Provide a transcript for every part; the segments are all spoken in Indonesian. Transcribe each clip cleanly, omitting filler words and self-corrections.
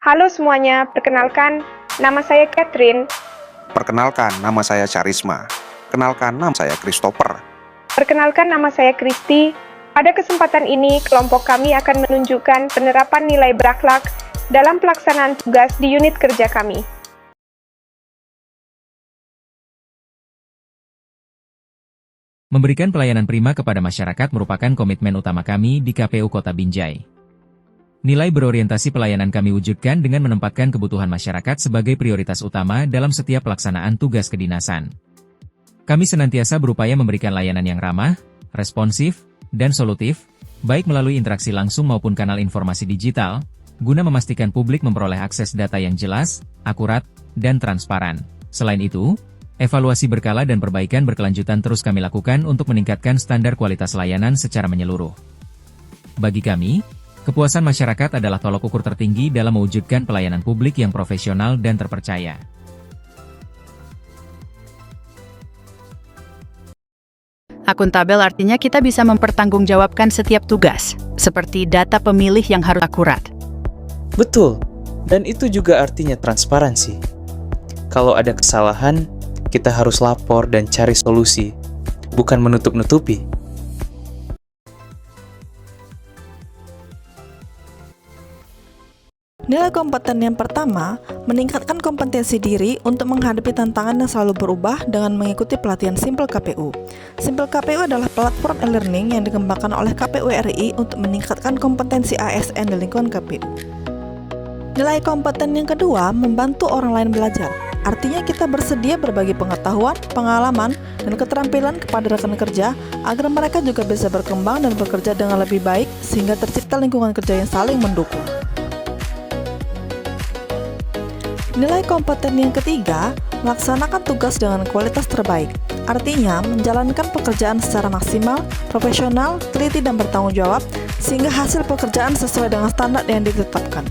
Halo semuanya, perkenalkan, nama saya Catherine. Perkenalkan, nama saya Charisma. Kenalkan, nama saya Christopher. Perkenalkan, nama saya Kristi. Pada kesempatan ini, kelompok kami akan menunjukkan penerapan nilai berakhlak dalam pelaksanaan tugas di unit kerja kami. Memberikan pelayanan prima kepada masyarakat merupakan komitmen utama kami di KPU Kota Binjai. Nilai berorientasi pelayanan kami wujudkan dengan menempatkan kebutuhan masyarakat sebagai prioritas utama dalam setiap pelaksanaan tugas kedinasan. Kami senantiasa berupaya memberikan layanan yang ramah, responsif, dan solutif, baik melalui interaksi langsung maupun kanal informasi digital, guna memastikan publik memperoleh akses data yang jelas, akurat, dan transparan. Selain itu, evaluasi berkala dan perbaikan berkelanjutan terus kami lakukan untuk meningkatkan standar kualitas layanan secara menyeluruh. Bagi kami, kepuasan masyarakat adalah tolok ukur tertinggi dalam mewujudkan pelayanan publik yang profesional dan terpercaya. Akuntabel artinya kita bisa mempertanggungjawabkan setiap tugas, seperti data pemilih yang harus akurat. Betul, dan itu juga artinya transparansi. Kalau ada kesalahan, kita harus lapor dan cari solusi, bukan menutup-nutupi. Nilai kompeten yang pertama, meningkatkan kompetensi diri untuk menghadapi tantangan yang selalu berubah dengan mengikuti pelatihan Simpel KPU. Simpel KPU adalah platform e-learning yang dikembangkan oleh KPU RI untuk meningkatkan kompetensi ASN di lingkungan KPU. Nilai kompeten yang kedua, membantu orang lain belajar. Artinya kita bersedia berbagi pengetahuan, pengalaman, dan keterampilan kepada rekan kerja agar mereka juga bisa berkembang dan bekerja dengan lebih baik sehingga tercipta lingkungan kerja yang saling mendukung. Nilai kompeten yang ketiga, melaksanakan tugas dengan kualitas terbaik. Artinya, menjalankan pekerjaan secara maksimal, profesional, teliti, dan bertanggung jawab, sehingga hasil pekerjaan sesuai dengan standar yang ditetapkan.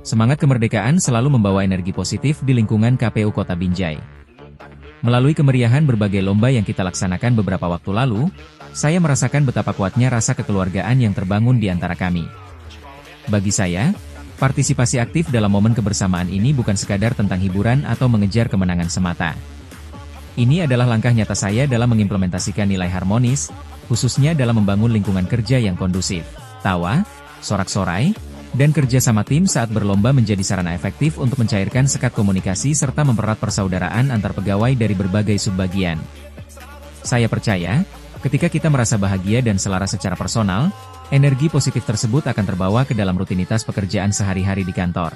Semangat kemerdekaan selalu membawa energi positif di lingkungan KPU Kota Binjai. Melalui kemeriahan berbagai lomba yang kita laksanakan beberapa waktu lalu, saya merasakan betapa kuatnya rasa kekeluargaan yang terbangun di antara kami. Bagi saya, partisipasi aktif dalam momen kebersamaan ini bukan sekadar tentang hiburan atau mengejar kemenangan semata. Ini adalah langkah nyata saya dalam mengimplementasikan nilai harmonis, khususnya dalam membangun lingkungan kerja yang kondusif. Tawa, sorak-sorai, dan kerja sama tim saat berlomba menjadi sarana efektif untuk mencairkan sekat komunikasi serta mempererat persaudaraan antar pegawai dari berbagai subbagian. Saya percaya, ketika kita merasa bahagia dan selaras secara personal, energi positif tersebut akan terbawa ke dalam rutinitas pekerjaan sehari-hari di kantor.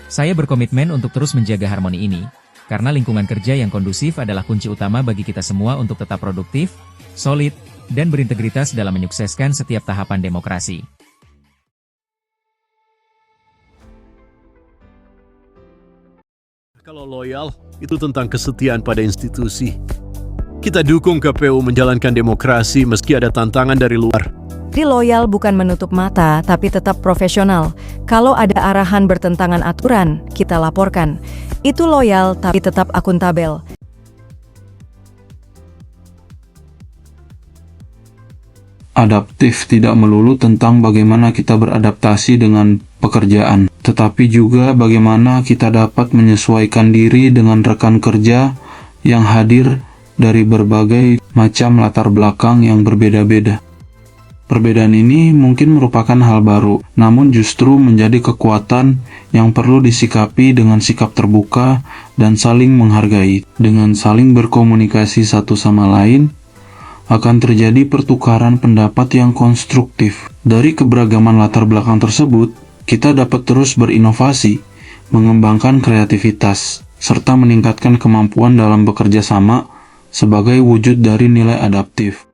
Saya berkomitmen untuk terus menjaga harmoni ini, karena lingkungan kerja yang kondusif adalah kunci utama bagi kita semua untuk tetap produktif, solid, dan berintegritas dalam menyukseskan setiap tahapan demokrasi. Kalau loyal, itu tentang kesetiaan pada institusi. Kita dukung KPU menjalankan demokrasi meski ada tantangan dari luar. Jadi loyal bukan menutup mata, tapi tetap profesional. Kalau ada arahan bertentangan aturan, kita laporkan. Itu loyal tapi tetap akuntabel. Adaptif tidak melulu tentang bagaimana kita beradaptasi dengan pekerjaan, tetapi juga bagaimana kita dapat menyesuaikan diri dengan rekan kerja yang hadir dari berbagai macam latar belakang yang berbeda-beda. Perbedaan ini mungkin merupakan hal baru, namun justru menjadi kekuatan yang perlu disikapi dengan sikap terbuka dan saling menghargai. Dengan saling berkomunikasi satu sama lain, akan terjadi pertukaran pendapat yang konstruktif. Dari keberagaman latar belakang tersebut, kita dapat terus berinovasi, mengembangkan kreativitas, serta meningkatkan kemampuan dalam bekerja sama sebagai wujud dari nilai adaptif.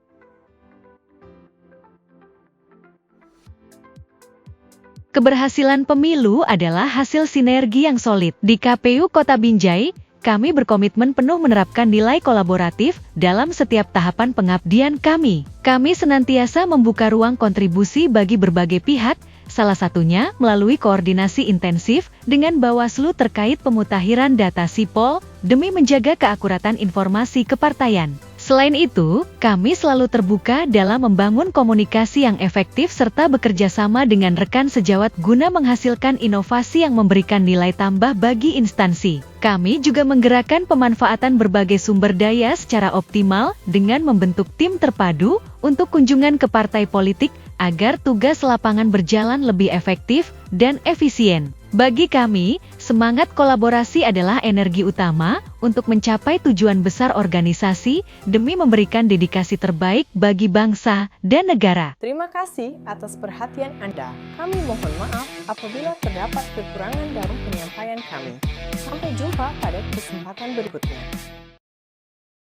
Keberhasilan pemilu adalah hasil sinergi yang solid. Di KPU Kota Binjai, kami berkomitmen penuh menerapkan nilai kolaboratif dalam setiap tahapan pengabdian kami. Kami senantiasa membuka ruang kontribusi bagi berbagai pihak, salah satunya melalui koordinasi intensif dengan Bawaslu terkait pemutakhiran data sipol demi menjaga keakuratan informasi kepartaian. Selain itu, kami selalu terbuka dalam membangun komunikasi yang efektif serta bekerja sama dengan rekan sejawat guna menghasilkan inovasi yang memberikan nilai tambah bagi instansi. Kami juga menggerakkan pemanfaatan berbagai sumber daya secara optimal dengan membentuk tim terpadu untuk kunjungan ke partai politik agar tugas lapangan berjalan lebih efektif dan efisien. Bagi kami, semangat kolaborasi adalah energi utama untuk mencapai tujuan besar organisasi demi memberikan dedikasi terbaik bagi bangsa dan negara. Terima kasih atas perhatian Anda. Kami mohon maaf apabila terdapat kekurangan dalam penyampaian kami. Sampai jumpa pada kesempatan berikutnya.